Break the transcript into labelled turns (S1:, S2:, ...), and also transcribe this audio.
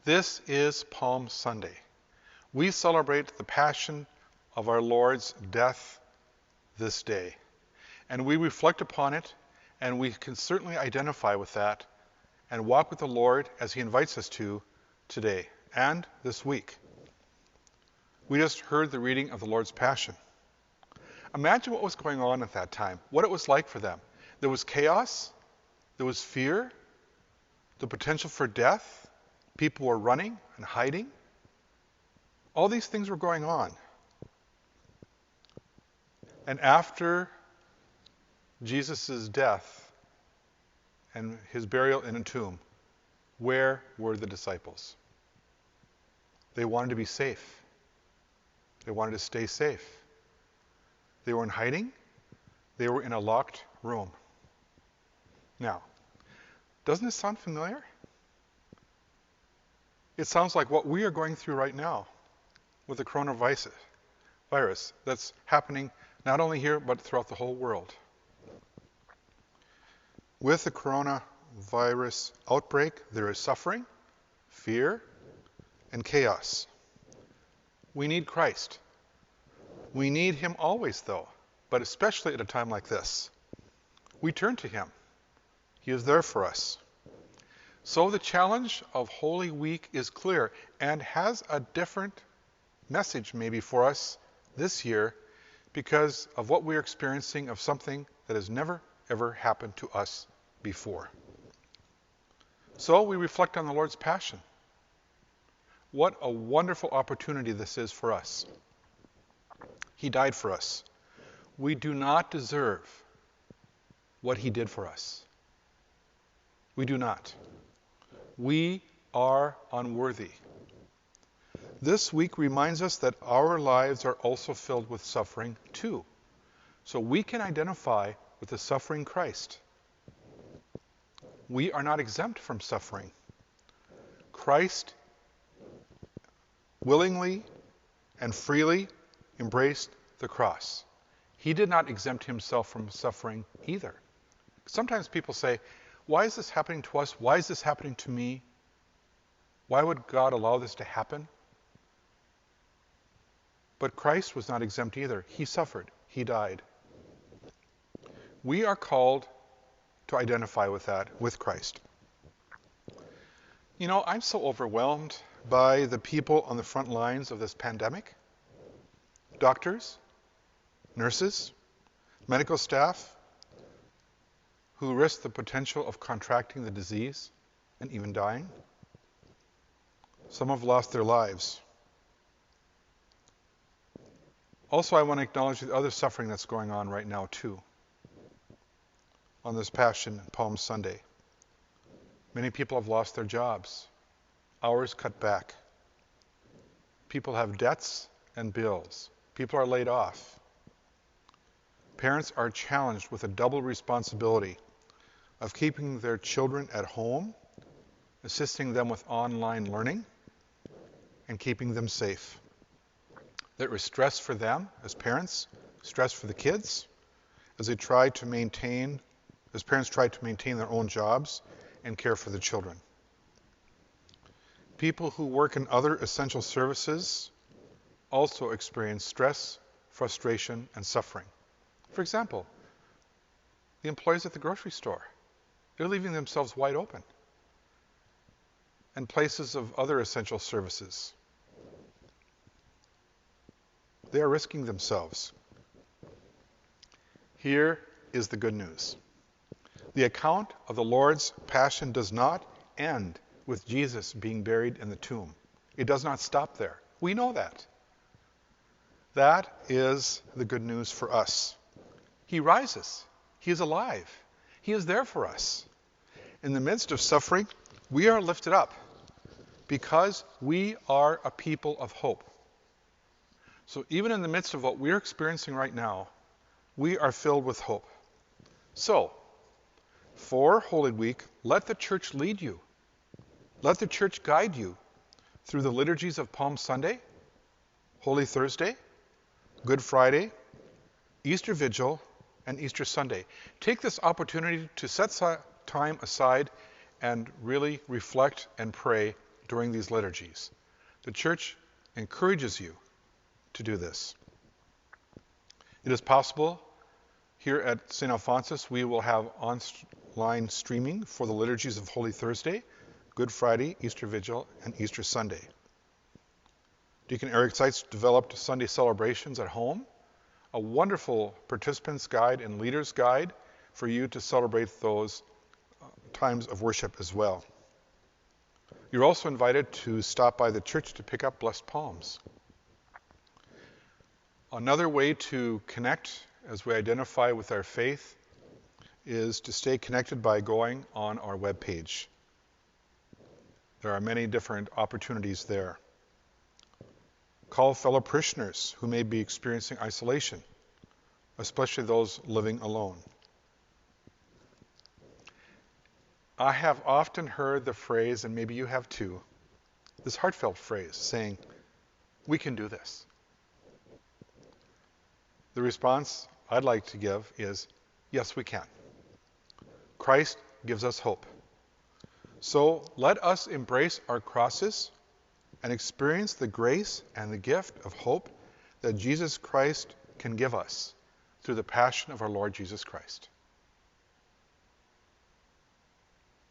S1: This is Palm Sunday. We celebrate the passion of our Lord's death this day. And we reflect upon it, and we can certainly identify with that and walk with the Lord as he invites us to today and this week. We just heard the reading of the Lord's Passion. Imagine what was going on at that time, what it was like for them. There was chaos, there was fear, the potential for death. People were running and hiding. All these things were going on. And after Jesus' death and his burial in a tomb, where were the disciples? They wanted to be safe. They wanted to stay safe. They were in hiding. They were in a locked room. Now, doesn't this sound familiar? It sounds like what we are going through right now with the coronavirus that's happening not only here but throughout the whole world. With the coronavirus outbreak, there is suffering, fear, and chaos. We need Christ. We need him always, though, but especially at a time like this. We turn to him. He is there for us. So the challenge of Holy Week is clear and has a different message maybe for us this year because of what we're experiencing of something that has never, ever happened to us before. So we reflect on the Lord's Passion. What a wonderful opportunity this is for us. He died for us. We do not deserve what he did for us. We do not. We are unworthy. This week reminds us that our lives are also filled with suffering too. So we can identify with the suffering Christ. We are not exempt from suffering. Christ willingly and freely embraced the cross. He did not exempt himself from suffering either. Sometimes people say, why is this happening to us? Why is this happening to me? Why would God allow this to happen? But Christ was not exempt either. He suffered. He died. We are called to identify with that, with Christ. You know, I'm so overwhelmed by the people on the front lines of this pandemic. Doctors, nurses, medical staff, who risk the potential of contracting the disease and even dying. Some have lost their lives. Also, I want to acknowledge the other suffering that's going on right now, too, on this Passion Palm Sunday. Many people have lost their jobs, hours cut back. People have debts and bills. People are laid off. Parents are challenged with a double responsibility of keeping their children at home, assisting them with online learning, and keeping them safe. There is stress for them as parents, stress for the kids, as parents try to maintain their own jobs and care for the children. People who work in other essential services also experience stress, frustration, and suffering. For example, the employees at the grocery store. They're leaving themselves wide open. And places of other essential services. They are risking themselves. Here is the good news. The account of the Lord's Passion does not end with Jesus being buried in the tomb. It does not stop there. We know that. That is the good news for us. He rises. He is alive. He is there for us. In the midst of suffering, we are lifted up because we are a people of hope. So even in the midst of what we're experiencing right now, we are filled with hope. So, for Holy Week, let the church lead you. Let the church guide you through the liturgies of Palm Sunday, Holy Thursday, Good Friday, Easter Vigil, and Easter Sunday. Take this opportunity to set time aside and really reflect and pray during these liturgies. The Church encourages you to do this. It is possible here at St. Alphonsus we will have online streaming for the liturgies of Holy Thursday, Good Friday, Easter Vigil, and Easter Sunday. Deacon Eric Seitz developed Sunday celebrations at home, a wonderful participants guide and leaders guide for you to celebrate those times of worship as well. You're also invited to stop by the church to pick up blessed palms. Another way to connect as we identify with our faith is to stay connected by going on our webpage. There are many different opportunities there. Call fellow parishioners who may be experiencing isolation, especially those living alone. I have often heard the phrase, and maybe you have too, this heartfelt phrase saying, "We can do this." The response I'd like to give is, yes, we can. Christ gives us hope. So let us embrace our crosses and experience the grace and the gift of hope that Jesus Christ can give us through the passion of our Lord Jesus Christ.